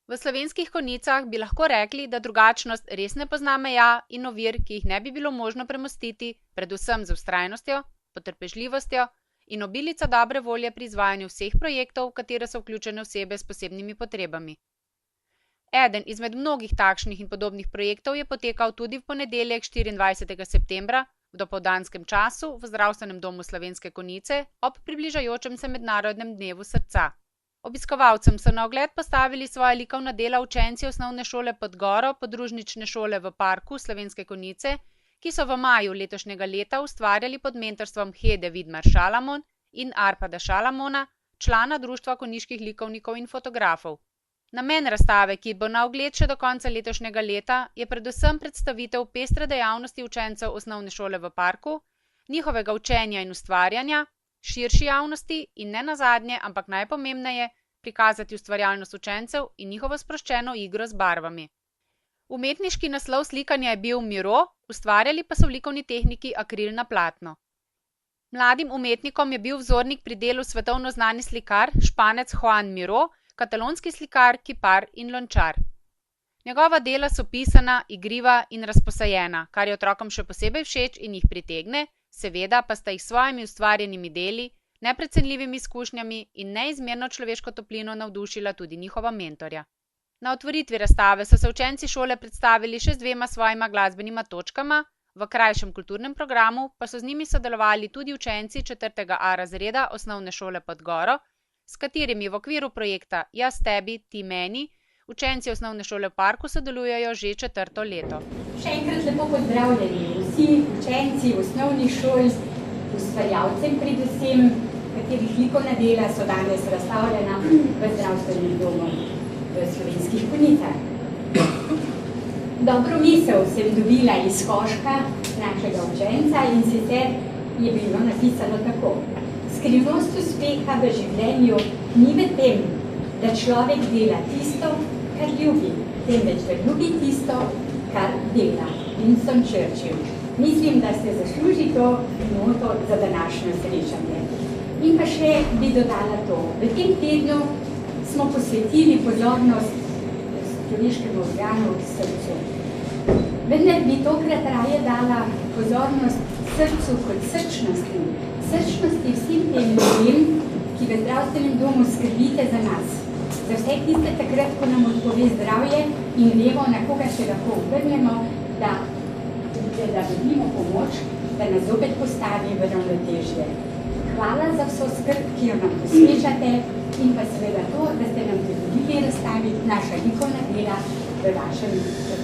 V Slovenskih Konjicah bi lahko rekli, da drugačnost res ne pozna meja in ovir, ki jih ne bi bilo možno premostiti, predvsem z vztrajnostjo, potrpežljivostjo in obilico dobre volje pri izvajanju vseh projektov, v katere so vključene osebe s posebnimi potrebami. Eden izmed mnogih takšnih in podobnih projektov je potekal tudi v ponedeljek 24. septembra v dopoldanskem času v Zdravstvenem domu Slovenske Konjice ob približajočem se Mednarodnem dnevu srca. Obiskovalcem so na ogled postavili svoja likovna dela učenci osnovne šole Podgoro podružnične šole v parku Slovenske Konjice, ki so v maju letošnjega leta ustvarjali pod mentorstvom Hede Vidmar Šalamon in Arpada Šalamona, člana Društva konjiških likovnikov in fotografov. Namen razstave, ki bo na ogled še do konca letošnjega leta, je predvsem predstavitev pestre dejavnosti učencev osnovne šole v parku, njihovega učenja in ustvarjanja, širši javnosti in ne nazadnje, ampak najpomembneje, prikazati ustvarjalnost učencev in njihovo sproščeno igro z barvami. Umetniški naslov slikanja je bil Miro, ustvarjali pa so v likovni tehniki akril na platno. Mladim umetnikom je bil vzornik pri delu svetovno znani slikar, Španec Juan Miró, katalonski slikar, kipar in lončar. Njegova dela so pisana, igriva in razposajena, kar je otrokom še posebej všeč in jih pritegne, seveda pa sta jih s svojimi ustvarjenimi deli, neprecenljivimi izkušnjami in neizmerno človeško toplino navdušila tudi njihova mentorja. Na otvoritvi razstave so se učenci šole predstavili še z 2 svojima glasbenima točkama, v krajšem kulturnem programu pa so z njimi sodelovali tudi učenci 4. A razreda osnovne šole Podgoro, s katerimi v okviru projekta Jaz tebi, ti meni, učenci osnovne šole v parku sodelujejo že 4. leto. Še enkrat lepo pozdravljeni vsi učenci osnovnih šol, ustvarjalcem predvsem, katerih likovna dela so danes razstavljena v Zdravstvenem domu v Slovenskih Konjicah. Dobro misel sem dobila iz koška našega učenca in sicer je bilo napisano tako. Skrivnost uspeha v življenju ni v tem, da človek dela tisto, kar ljubi, temveč da ljubi tisto, kar dela. Winston Churchill. Mislim, da se zasluži to noto za današnjo srečanje. In pa še bi dodala to. V tem tednu smo posvetili pozornost človeškemu organu srcu. Vendar bi tokrat raje dala pozornost srcu kot srčnosti. Srčnosti vsem tem ljudem, ki v Zdravstvenem domu skrbite za nas. Za vse tiste takrat, ko nam odpove zdravje in vemo, na koga se lahko obrnemo, da dobimo pomoč, da nas zopet postavi v ravnotežje. Hvala za vso skrb, ki jo nam posvečate in pa seveda to, da ste nam dovolili razstaviti naša likovna dela v vašem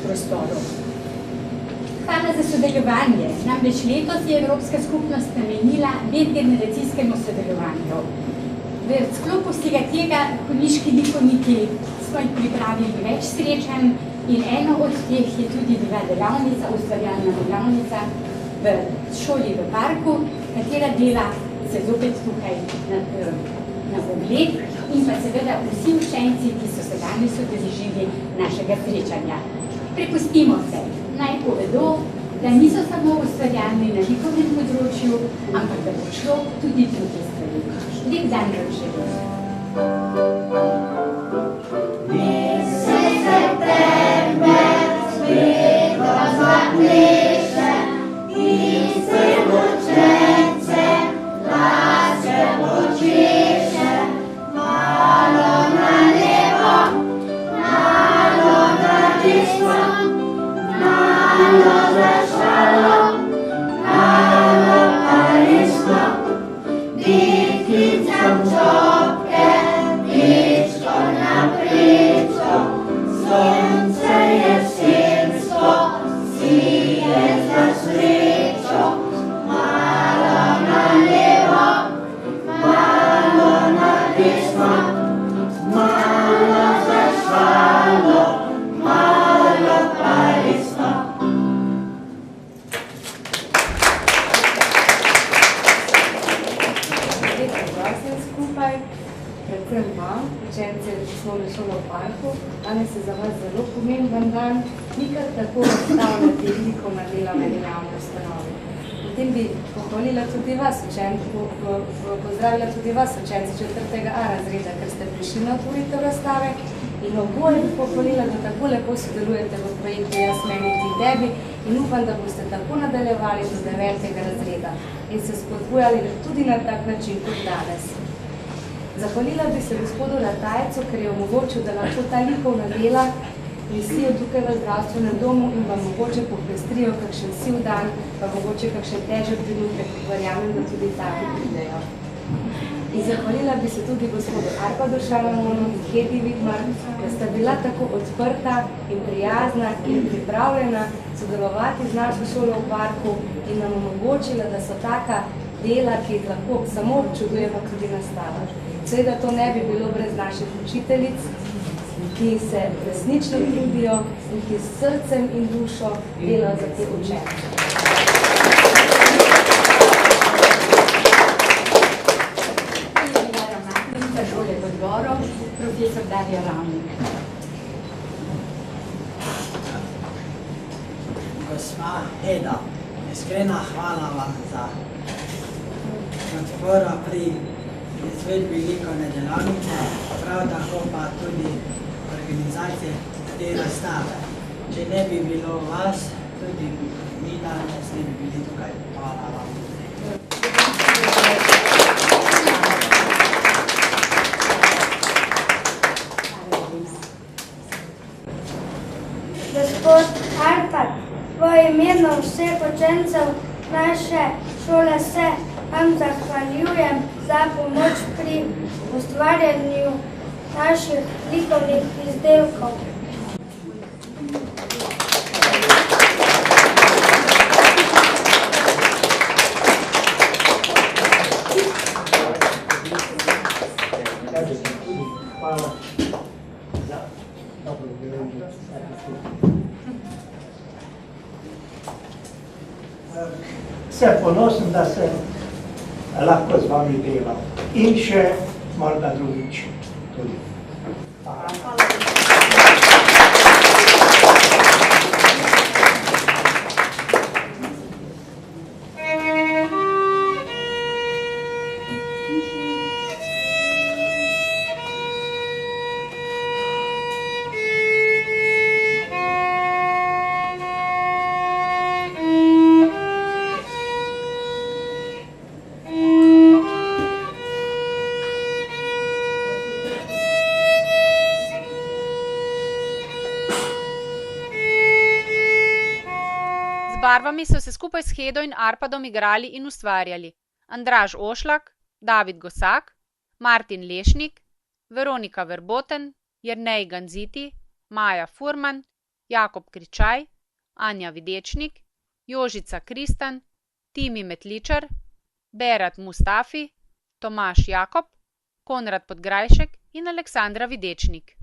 prostoru. Hvala za sodelovanje. Namreč letos je Evropska skupnost namenila medgeneracijskemu sodelovanju. V sklopu vsega tega konjiški likovniki smo pripravili več srečanj in eno od teh je tudi bila delavnica, ustvarjalna delavnica v šoli v parku, katera dela se zopet tukaj na ogled in pa seveda vsi učenci, ki so se danes udeležili našega srečanja. Prepustimo se. Naj povedo, da niso samo ustvarjalni na likovnem področju, ampak da bo šlo tudi druge stvari. Lep dan vam želim. Danes je za vas zelo pomemben dan, nikar tako razstavljati likovna dela v javni ustanovi. Potem bi pozdravila tudi vas, učenci 4. A razreda, ker ste prišli na otvoritev razstave In oboje bi pohvalila, da tako lepo sodelujete v projektu Jaz, meni, ti, tebi in upam, da boste tako nadaljevali do 9. razreda in se spodbujali tudi na tak način kot danes. Zahvalila bi se gospodu Ratajcu, ker je omogočil, da lahko ta likovna dela visijo tukaj v zdravstvenem domu in vam mogoče popestrijo kakšen siv dan, pa mogoče kakšen težek trenutek, verjamem, da tudi taki pridejo. In zahvalila bi se tudi gospodu Arpadu Šalamonu in Hedi Vidmar, da sta bila tako odprta in prijazna in pripravljena sodelovati z našo šolo v parku in nam omogočila, da so taka dela, ki jih lahko samo občudujemo, tudi nastala. Seveda to ne bi bilo brez naših učiteljic, ki se resnično trudijo in ki s srcem in dušo delajo za te učence. Šole v Dvoru, profesor Darja Ravnik. Gospa Eda, iskrena hvala vam za podporo pri izvedbi likovne delavnice, prav tako pa tudi organizacije te razstave. Če ne bi bilo vas, tudi mi danes ne bi bili tukaj. Hvala vam. Gospod Arpad, v imenu vseh učencev naše šole se vam zahvaljujem za pomoč pri ustvarjanju naših likovnih izdelkov. Se ponosim, da sem lahko z vami delal in še morda drugič tudi. Z barvami so se skupaj s Hedo in Arpadom igrali in ustvarjali Andraž Ošlak, David Gosak, Martin Lešnik, Veronika Verboten, Jernej Ganziti, Maja Furman, Jakob Kričaj, Anja Videčnik, Jožica Kristan, Timi Metličar, Berat Mustafi, Tomaž Jakob, Konrad Podgrajšek in Aleksandra Videčnik.